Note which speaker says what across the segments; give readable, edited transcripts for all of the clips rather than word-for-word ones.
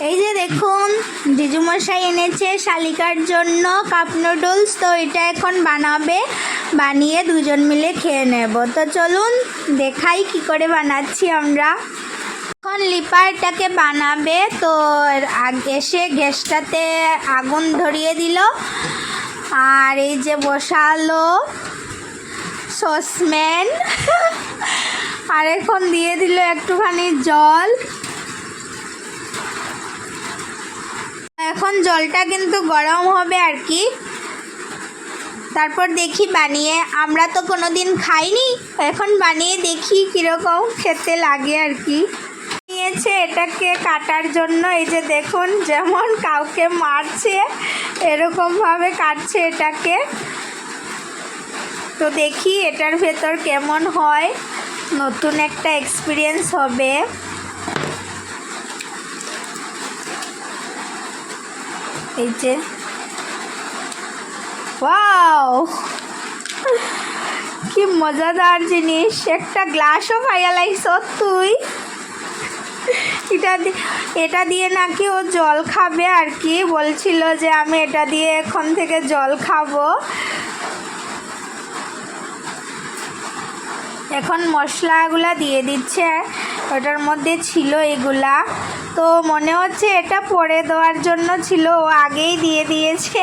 Speaker 1: এই যে দেখুন জিজুমশাই এনেছে শালিকার জন্য কাপ নুডলস। তো এটা এখন বানাবে, বানিয়ে দুজন মিলে খেয়ে নেব। তো চলুন দেখাই কি করে বানাচ্ছি আমরা। এখন লিপা এটাকে বানাবে, তো এসে গ্যাসটাতে আগুন ধরিয়ে দিল, আর এই যে বসালো সসপ্যান, আর এখন দিয়ে দিল একটুখানি জল। এখন জলটা কিন্তু গরম হবে আর কি। তারপর দেখি বানিয়ে, আমরা তো কোনো দিন খাইনি, এখন বানিয়ে দেখি কীরকম খেতে লাগে আর কি। নিয়েছে এটাকে কাটার জন্য, এই যে দেখুন যেমন কাউকে মারছে এরকমভাবে কাটছে এটাকে। তো দেখি এটার ভেতর কেমন হয়, নতুন একটা এক্সপিরিয়েন্স হবে। এই যে ওয়াও, কি মজাদার জিনিস, একটা গ্লাসও পাইয়ালাইছ তুই। এটা দিয়ে নাকি ও জল খাবে আর কি, বলছিল যে আমি এটা দিয়ে এখন থেকে জল খাবো। এখন মশলাগুলা দিয়ে দিচ্ছে, ওটার মধ্যে ছিল এগুলা। তো মনে হচ্ছে এটা পরে দেওয়ার জন্য ছিল, ও আগেই দিয়ে দিয়েছে।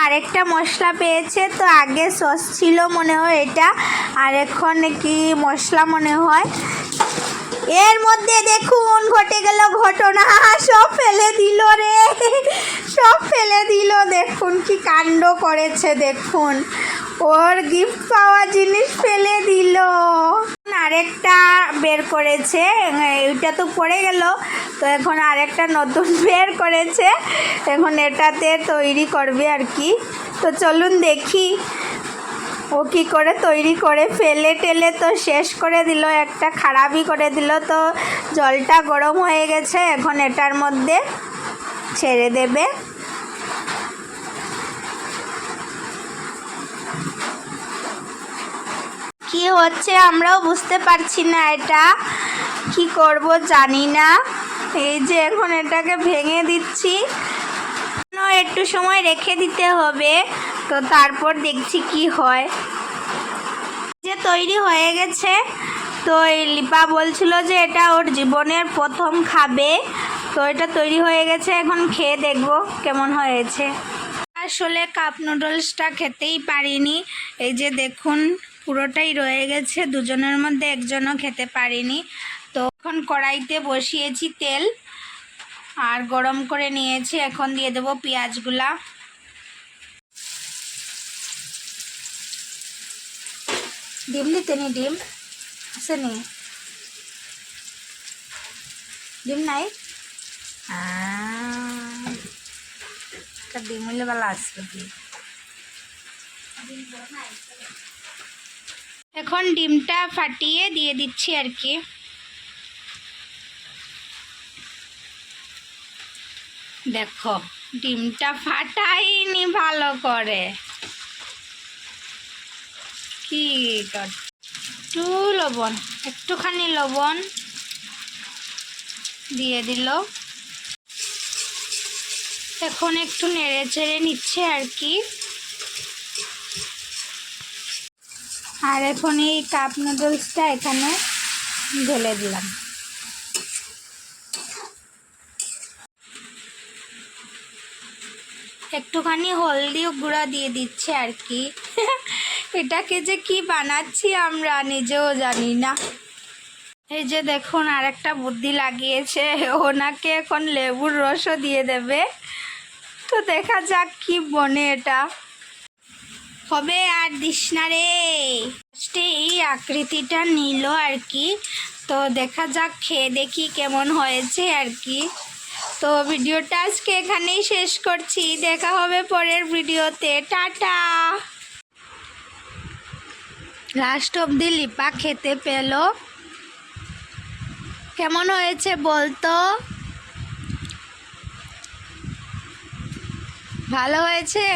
Speaker 1: আরেকটা মশলা পেয়েছে, তো আগে সস ছিল মনে হয় এটা, আর এখন কি মশলা মনে হয়। এর মধ্যে দেখুন ঘটে গেল ঘটনা, সব ফেলে দিল রে, সব ফেলে দিল। দেখুন কি কাণ্ড করেছে, দেখুন ওর গিফট পাওয়া জিনিস ফেলে দিল। আরেকটা বের করেছে, এটা তো পড়ে গেল, তো এখন আরেকটা নতুন বের করেছে, এখন এটাতে তৈরি করবে আর কি। তো চলুন দেখি ও কী করে তৈরি করে, ফেলে টেলে তো শেষ করে দিল, একটা খারাপই করে দিল। তো জলটা গরম হয়ে গেছে, এখন এটার মধ্যে ছেড়ে দেবে। কি হচ্ছে আমরাও বুঝতে পারছি না, এটা কি করব জানি না। এই যে এখন এটাকে ভেঙে দিচ্ছি, একটু সময় রেখে দিতে হবে, তো তারপর দেখছি কি হয়। যে তৈরি হয়ে গেছে, তো এই লিপা বলছিল যে এটা ওর জীবনের প্রথম খাবে, তো এটা তৈরি হয়ে গেছে, এখন খেয়ে দেখব কেমন হয়েছে। আসলে কাপ নুডলসটা খেতেই পারিনি, এই যে দেখুন পুরোটাই রয়ে গেছে, দুজনের মধ্যে একজনও খেতে পারিনি। তো এখন কড়াইতে বসিয়েছি তেল, আর গরম করে নিয়েছি, এখন দিয়ে দেবো পেঁয়াজগুলা। ডিম দিতে নি, ডিম আসেনি, ডিম নাই, ডিম হইলে ভালো আসবে। এখন ডিমটা ফাটিয়ে দিয়ে দিচ্ছি আর কি। দেখো ডিমটা ফাটাইনি ভালো করে, কি একটু লবণ, একটুখানি লবণ দিয়ে দিল। এখন একটু নেড়ে চেড়ে নিচ্ছে আর কি। আর এখন এই কাপ নুডলসটা এখানে ঢেলে দিলাম। একটুখানি হলদি গুঁড়া দিয়ে দিচ্ছে আর কি। এটাকে যে কি বানাচ্ছি আমরা নিজেও জানি না। এই যে দেখুন আরেকটা বুদ্ধি লাগিয়েছে, ওনাকে এখন লেবুর রসও দিয়ে দেবে। তো দেখা যাক কি বনে, এটা হবে আর দিস না রে। এই আকৃতিটা নিল আর কি, তো দেখা যাক, খেয়ে দেখি কেমন হয়েছে আর কি। তো ভিডিওটা আজকে এখানেই শেষ করছি, দেখা হবে পরের ভিডিওতে, টাটা। লাস্ট অবধি লিপা খেতে পেল, কেমন হয়েছে বলতো, ভালো হয়েছে।